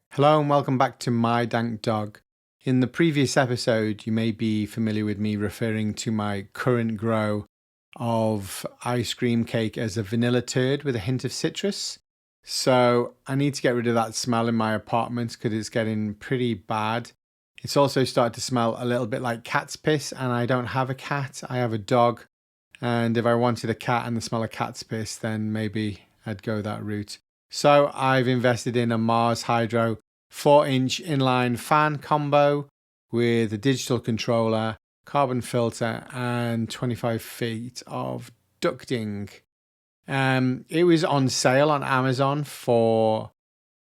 Hello and welcome back to My Dank Dog. In the previous episode, you may be familiar with me referring to my current grow of ice cream cake as a vanilla turd with a hint of citrus. So I need to get rid of that smell in my apartment because it's getting pretty bad. It's also started to smell a little bit like cat's piss, and I don't have a cat, I have a dog. And if I wanted a cat and the smell of cat's piss, then maybe I'd go that route. So I've invested in a Mars Hydro 4-inch inline fan combo with a digital controller, carbon filter, and 25 feet of ducting. It was on sale on Amazon for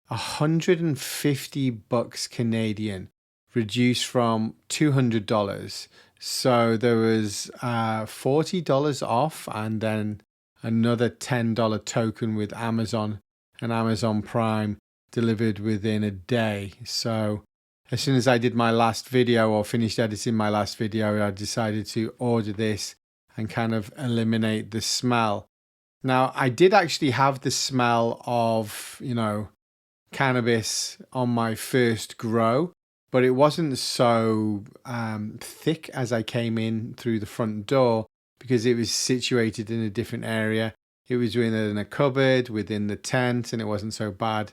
$150 Canadian, reduced from $200. So there was $40 off, and then another $10 token with Amazon and Amazon Prime delivered within a day. So as soon as I did my last video or finished editing my last video, I decided to order this and kind of eliminate the smell. Now, I did actually have the smell of, cannabis on my first grow, but it wasn't so thick as I came in through the front door because it was situated in a different area. It was within a cupboard, within the tent, and it wasn't so bad.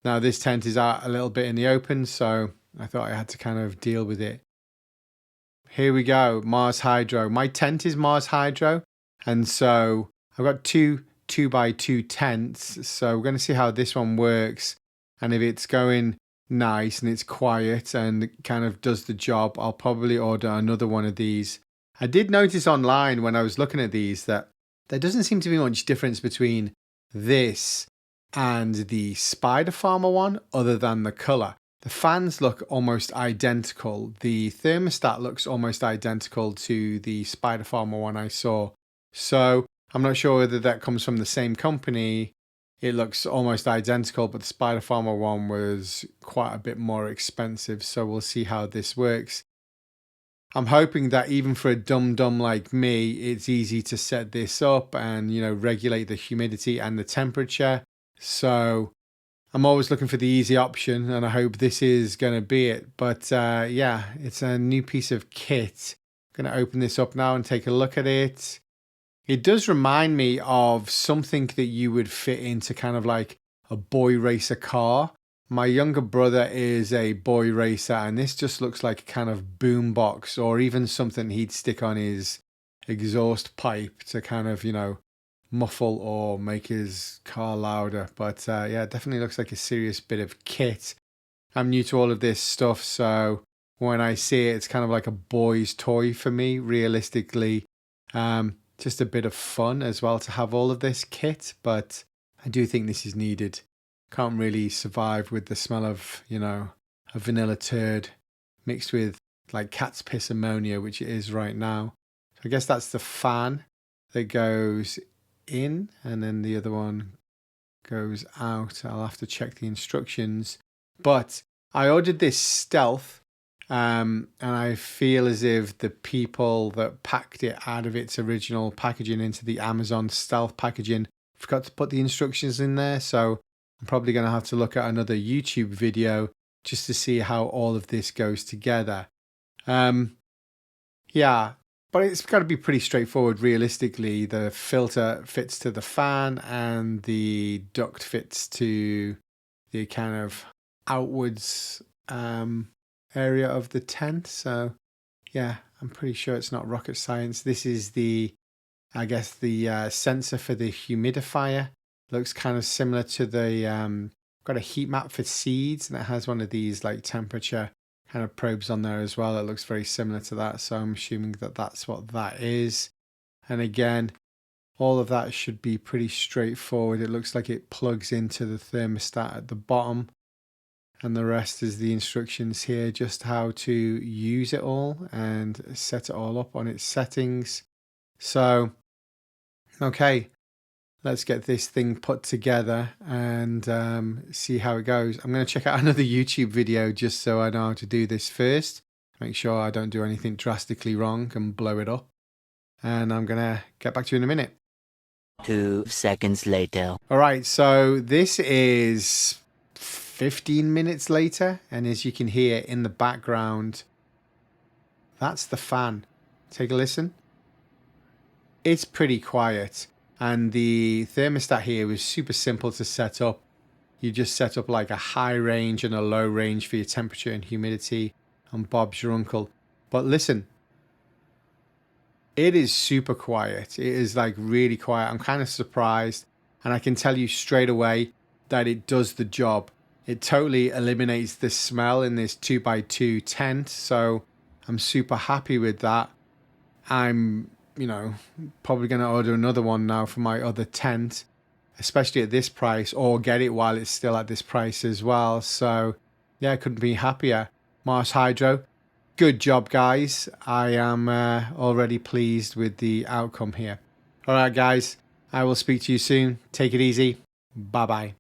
Now this tent is out a little bit in the open, so I thought I had to kind of deal with it. Here we go, Mars Hydro. My tent is Mars Hydro, and so I've got two 2x2 tents, so we're going to see how this one works, and if it's going nice and it's quiet and kind of does the job, I'll probably order another one of these. I did notice online when I was looking at these that there doesn't seem to be much difference between this and the Spider Farmer one other than the color. The fans look almost identical. The thermostat looks almost identical to the Spider Farmer one I saw. So I'm not sure whether that comes from the same company. It looks almost identical, but the Spider Farmer one was quite a bit more expensive. So we'll see how this works. I'm hoping that even for a dum-dum like me, it's easy to set this up and, regulate the humidity and the temperature. So I'm always looking for the easy option, and I hope this is going to be it. But yeah, it's a new piece of kit. I'm going to open this up now and take a look at it. It does remind me of something that you would fit into kind of like a boy racer car. My younger brother is a boy racer, and this just looks like a kind of boombox, or even something he'd stick on his exhaust pipe to kind of, muffle or make his car louder. But yeah, it definitely looks like a serious bit of kit. I'm new to all of this stuff, so when I see it, it's kind of like a boy's toy for me, realistically. Just a bit of fun as well to have all of this kit, but I do think this is needed. Can't really survive with the smell of, a vanilla turd mixed with like cat's piss ammonia, which it is right now. So I guess that's the fan that goes in, and then the other one goes out. I'll have to check the instructions. But I ordered this stealth, and I feel as if the people that packed it out of its original packaging into the Amazon stealth packaging forgot to put the instructions in there. So I'm probably going to have to look at another YouTube video just to see how all of this goes together. Yeah, but it's got to be pretty straightforward realistically. The filter fits to the fan and the duct fits to the kind of outwards area of the tent. So yeah, I'm pretty sure it's not rocket science. This is the sensor for the humidifier. Looks kind of similar to the got a heat map for seeds, and it has one of these like temperature kind of probes on there as well. It looks very similar to that, so I'm assuming that that's what that is. And again, all of that should be pretty straightforward. It looks like it plugs into the thermostat at the bottom, and the rest is the instructions here, just how to use it all and set it all up on its settings. So okay, let's get this thing put together and see how it goes. I'm going to check out another YouTube video just so I know how to do this first. Make sure I don't do anything drastically wrong and blow it up. And I'm going to get back to you in a minute. 2 seconds later. All right, so this is 15 minutes later, and as you can hear in the background, that's the fan. Take a listen. It's pretty quiet, and the thermostat here is super simple to set up. You just set up like a high range and a low range for your temperature and humidity, and Bob's your uncle. But listen, it is super quiet. It is like really quiet. I'm kind of surprised, and I can tell you straight away that it does the job. It totally eliminates the smell in this 2x2 tent, so I'm super happy with that. I'm, probably going to order another one now for my other tent, especially at this price, or get it while it's still at this price as well. So yeah, I couldn't be happier. Mars Hydro, good job, guys. I am already pleased with the outcome here. All right, guys, I will speak to you soon. Take it easy. Bye-bye.